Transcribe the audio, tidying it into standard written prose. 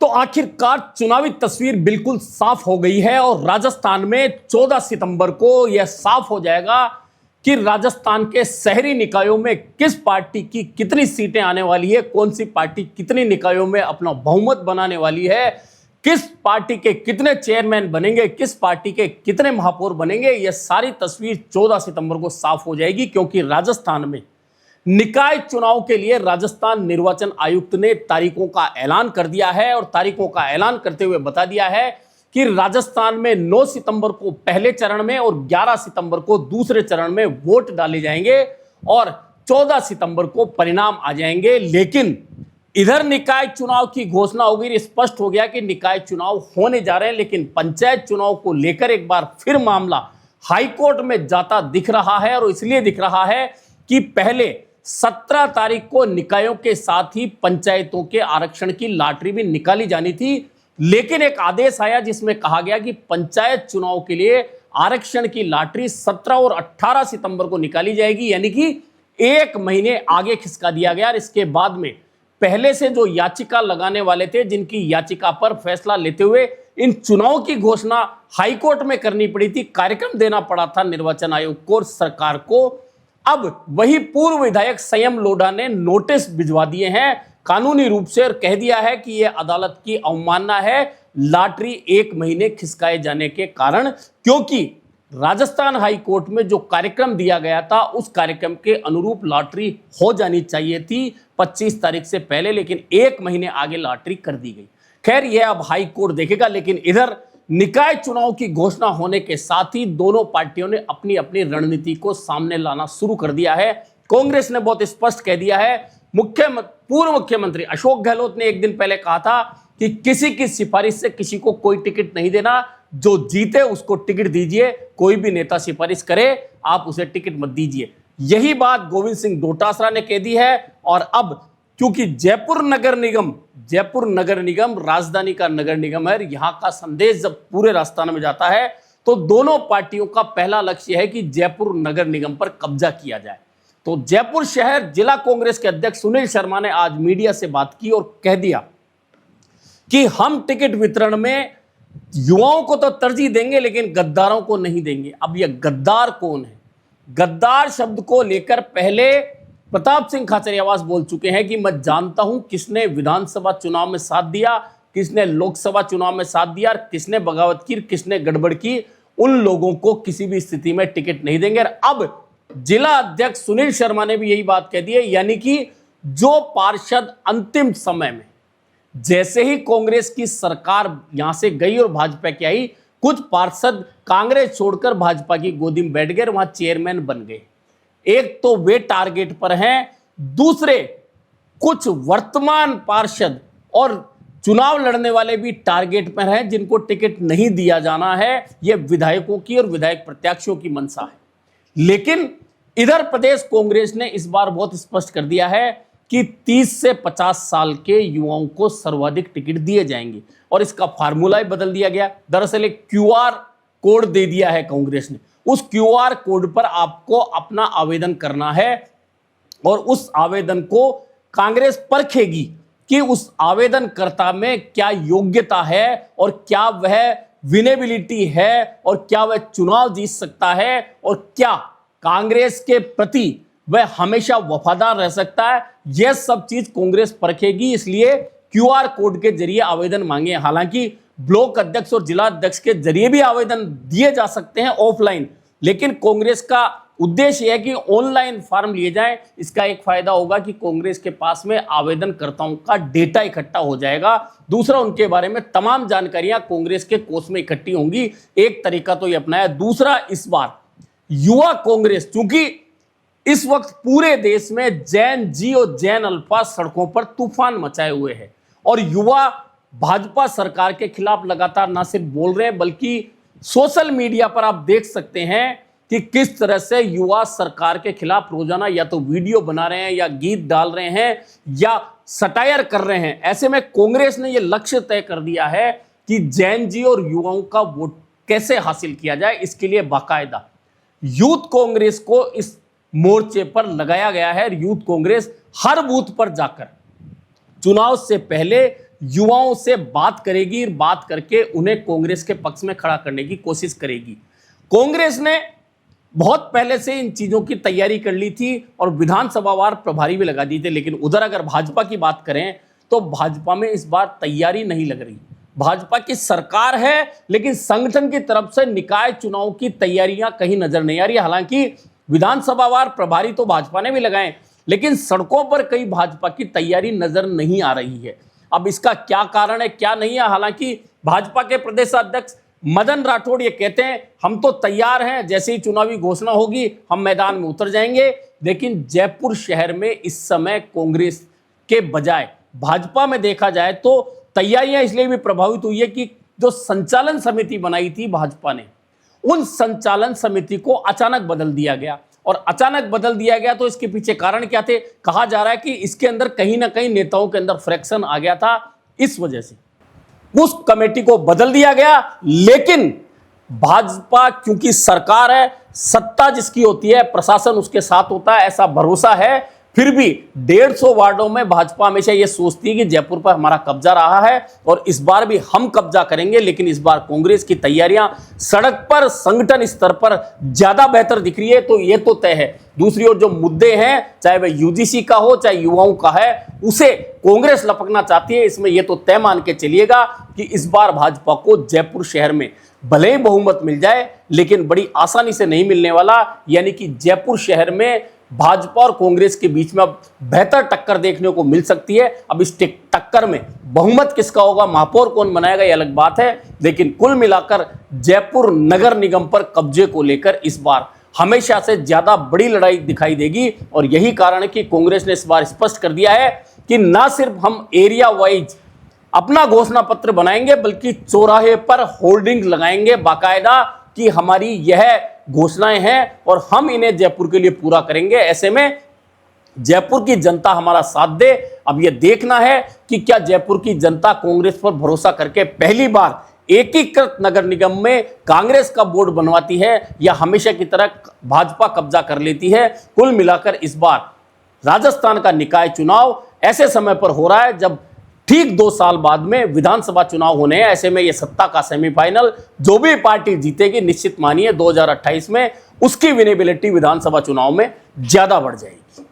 तो आखिरकार चुनावी तस्वीर बिल्कुल साफ हो गई है और राजस्थान में 14 सितंबर को यह साफ हो जाएगा कि राजस्थान के शहरी निकायों में किस पार्टी की कितनी सीटें आने वाली है, कौन सी पार्टी कितनी निकायों में अपना बहुमत बनाने वाली है, किस पार्टी के कितने चेयरमैन बनेंगे, किस पार्टी के कितने महापौर बनेंगे। यह सारी तस्वीर 14 सितंबर को साफ हो जाएगी, क्योंकि राजस्थान में निकाय चुनाव के लिए राजस्थान निर्वाचन आयुक्त ने तारीखों का ऐलान कर दिया है और तारीखों का ऐलान करते हुए बता दिया है कि राजस्थान में 9 सितंबर को पहले चरण में और 11 सितंबर को दूसरे चरण में वोट डाले जाएंगे और 14 सितंबर को परिणाम आ जाएंगे। लेकिन इधर निकाय चुनाव की घोषणा हो गई, स्पष्ट हो गया कि निकाय चुनाव होने जा रहे हैं, लेकिन पंचायत चुनाव को लेकर एक बार फिर मामला हाईकोर्ट में जाता दिख रहा है। और इसलिए दिख रहा है कि पहले 17 तारीख को निकायों के साथ ही पंचायतों के आरक्षण की लॉटरी भी निकाली जानी थी, लेकिन एक आदेश आया जिसमें कहा गया कि पंचायत चुनाव के लिए आरक्षण की लॉटरी 17 और 18 सितंबर को निकाली जाएगी, यानी कि एक महीने आगे खिसका दिया गया। और इसके बाद में पहले से जो याचिका लगाने वाले थे, जिनकी याचिका पर फैसला लेते हुए इन चुनाव की घोषणा हाईकोर्ट में करनी पड़ी थी, कार्यक्रम देना पड़ा था निर्वाचन आयोग को और सरकार को, अब वही पूर्व विधायक संयम लोढ़ा ने नोटिस भिजवा दिए हैं कानूनी रूप से और कह दिया है कि यह अदालत की अवमानना है लॉटरी एक महीने खिसकाए जाने के कारण, क्योंकि राजस्थान हाई कोर्ट में जो कार्यक्रम दिया गया था उस कार्यक्रम के अनुरूप लॉटरी हो जानी चाहिए थी 25 तारीख से पहले, लेकिन एक महीने आगे लॉटरी कर दी गई। खैर यह अब हाई कोर्ट देखेगा। लेकिन इधर निकाय चुनाव की घोषणा होने के साथ ही दोनों पार्टियों ने अपनी अपनी रणनीति को सामने लाना शुरू कर दिया है। कांग्रेस ने बहुत स्पष्ट कह दिया है, पूर्व मुख्यमंत्री अशोक गहलोत ने एक दिन पहले कहा था कि किसी की सिफारिश से किसी को कोई टिकट नहीं देना, जो जीते उसको टिकट दीजिए, कोई भी नेता सिफारिश करे आप उसे टिकट मत दीजिए। यही बात गोविंद सिंह डोटासरा ने कह दी है। और अब क्योंकि जयपुर नगर निगम राजधानी का नगर निगम है, यहां का संदेश जब पूरे राजस्थान में जाता है तो दोनों पार्टियों का पहला लक्ष्य है कि जयपुर नगर निगम पर कब्जा किया जाए। तो जयपुर शहर जिला कांग्रेस के अध्यक्ष सुनील शर्मा ने आज मीडिया से बात की और कह दिया कि हम टिकट वितरण में युवाओं को तो तरजीह देंगे लेकिन गद्दारों को नहीं देंगे। अब यह गद्दार कौन है? गद्दार शब्द को लेकर पहले प्रताप सिंह खाचरियावास बोल चुके हैं कि मैं जानता हूं किसने विधानसभा चुनाव में साथ दिया, किसने लोकसभा चुनाव में साथ दिया, किसने बगावत की, किसने गड़बड़ की, उन लोगों को किसी भी स्थिति में टिकट नहीं देंगे। अब जिला अध्यक्ष सुनील शर्मा ने भी यही बात कह दी है, यानी कि जो पार्षद अंतिम समय में जैसे ही कांग्रेस की सरकार यहां से गई और भाजपा की आई, कुछ पार्षद कांग्रेस छोड़कर भाजपा की गोदी में बैठ गए, वहां चेयरमैन बन गए। एक तो वे टारगेट पर हैं, दूसरे कुछ वर्तमान पार्षद और चुनाव लड़ने वाले भी टारगेट पर हैं जिनको टिकट नहीं दिया जाना है। यह विधायकों की और विधायक प्रत्याशियों की मंशा है। लेकिन इधर प्रदेश कांग्रेस ने इस बार बहुत स्पष्ट कर दिया है कि 30 से 50 साल के युवाओं को सर्वाधिक टिकट दिए जाएंगे और इसका फार्मूला ही बदल दिया गया। दरअसल एक क्यूआर कोड दे दिया है कांग्रेस ने, उस क्यूआर कोड पर आपको अपना आवेदन करना है और उस आवेदन को कांग्रेस परखेगी कि उस आवेदनकर्ता में क्या योग्यता है और क्या वह विनेबिलिटी है और क्या वह चुनाव जीत सकता है और क्या कांग्रेस के प्रति वह हमेशा वफादार रह सकता है। यह सब चीज कांग्रेस परखेगी, इसलिए क्यूआर कोड के जरिए आवेदन मांगे। हालांकि ब्लॉक अध्यक्ष और जिला अध्यक्ष के जरिए भी आवेदन दिए जा सकते हैं ऑफलाइन, लेकिन कांग्रेस का उद्देश्य यह है कि ऑनलाइन फॉर्म लिए जाएं। इसका एक फायदा होगा कि कांग्रेस के पास में आवेदनकर्ताओं का डेटा इकट्ठा हो जाएगा। दूसरा, उनके बारे में तमाम जानकारियां कांग्रेस के कोष में इकट्ठी होंगी। एक तरीका तो यह अपनाया। दूसरा, इस बार युवा कांग्रेस, चूंकि इस वक्त पूरे देश में जैन जी और जैन अल्फा सड़कों पर तूफान मचाए हुए हैं और युवा भाजपा सरकार के खिलाफ लगातार ना सिर्फ बोल रहे हैं बल्कि सोशल मीडिया पर आप देख सकते हैं कि किस तरह से युवा सरकार के खिलाफ रोजाना या तो वीडियो बना रहे हैं या गीत डाल रहे हैं या सटायर कर रहे हैं। ऐसे में कांग्रेस ने यह लक्ष्य तय कर दिया है कि जैन जी और युवाओं का वोट कैसे हासिल किया जाए। इसके लिए बाकायदा यूथ कांग्रेस को इस मोर्चे पर लगाया गया है। यूथ कांग्रेस हर बूथ पर जाकर चुनाव से पहले युवाओं से बात करेगी, बात करके उन्हें कांग्रेस के पक्ष में खड़ा करने की कोशिश करेगी। कांग्रेस ने बहुत पहले से इन चीजों की तैयारी कर ली थी और विधानसभावार प्रभारी भी लगा दिए थे, लेकिन उधर अगर भाजपा की बात करें तो भाजपा में इस बार तैयारी नहीं लग रही। भाजपा की सरकार है लेकिन संगठन की तरफ से निकाय चुनाव की तैयारियां कहीं नजर नहीं आ रही। हालांकि विधानसभावार प्रभारी तो भाजपा ने भी लगाए, लेकिन सड़कों पर कई भाजपा की तैयारी नजर नहीं आ रही है। अब इसका क्या कारण है, क्या नहीं है, हालांकि भाजपा के प्रदेश अध्यक्ष मदन राठौड़ ये कहते हैं हम तो तैयार हैं, जैसे ही चुनावी घोषणा होगी हम मैदान में उतर जाएंगे। लेकिन जयपुर शहर में इस समय कांग्रेस के बजाय भाजपा में देखा जाए तो तैयारियां इसलिए भी प्रभावित हुई है कि जो संचालन समिति बनाई थी भाजपा ने, उन संचालन समिति को अचानक बदल दिया गया। और अचानक बदल दिया गया तो इसके पीछे कारण क्या थे? कहा जा रहा है कि इसके अंदर कहीं ना कहीं नेताओं के अंदर फ्रैक्शन आ गया था, इस वजह से उस कमेटी को बदल दिया गया। लेकिन भाजपा क्योंकि सरकार है, सत्ता जिसकी होती है प्रशासन उसके साथ होता है, ऐसा भरोसा है। फिर भी 150 वार्डों में भाजपा हमेशा यह सोचती है कि जयपुर पर हमारा कब्जा रहा है और इस बार भी हम कब्जा करेंगे। लेकिन इस बार कांग्रेस की तैयारियां सड़क पर संगठन स्तर पर ज्यादा बेहतर दिख रही है, तो यह तो तय है। दूसरी ओर जो मुद्दे हैं, चाहे वह यूजीसी का हो चाहे युवाओं का है, उसे कांग्रेस लपकना चाहती है। इसमें यह तो तय मान के चलिएगा कि इस बार भाजपा को जयपुर शहर में भले ही बहुमत मिल जाए लेकिन बड़ी आसानी से नहीं मिलने वाला। यानी कि जयपुर शहर में भाजपा और कांग्रेस के बीच में अब बेहतर टक्कर देखने को मिल सकती है। अब इस टक्कर में बहुमत किसका होगा, महापौर कौन बनाएगा, यह अलग बात है। लेकिन कुल मिलाकर जयपुर नगर निगम पर कब्जे को लेकर इस बार हमेशा से ज्यादा बड़ी लड़ाई दिखाई देगी। और यही कारण है कि कांग्रेस ने इस बार स्पष्ट कर दिया है कि ना सिर्फ हम एरिया वाइज अपना घोषणा पत्र बनाएंगे बल्कि चौराहे पर होर्डिंग लगाएंगे बाकायदा कि हमारी यह घोषणाएं हैं और हम इन्हें जयपुर के लिए पूरा करेंगे। ऐसे में जयपुर की जनता हमारा साथ दे। अब यह देखना है कि क्या जयपुर की जनता कांग्रेस पर भरोसा करके पहली बार एकीकृत नगर निगम में कांग्रेस का बोर्ड बनवाती है या हमेशा की तरह भाजपा कब्जा कर लेती है। कुल मिलाकर इस बार राजस्थान का निकाय चुनाव ऐसे समय पर हो रहा है जब ठीक 2 साल बाद में विधानसभा चुनाव होने हैं। ऐसे में यह सत्ता का सेमीफाइनल जो भी पार्टी जीतेगी, निश्चित मानिए 2028 में उसकी विनेबिलिटी विधानसभा चुनाव में ज्यादा बढ़ जाएगी।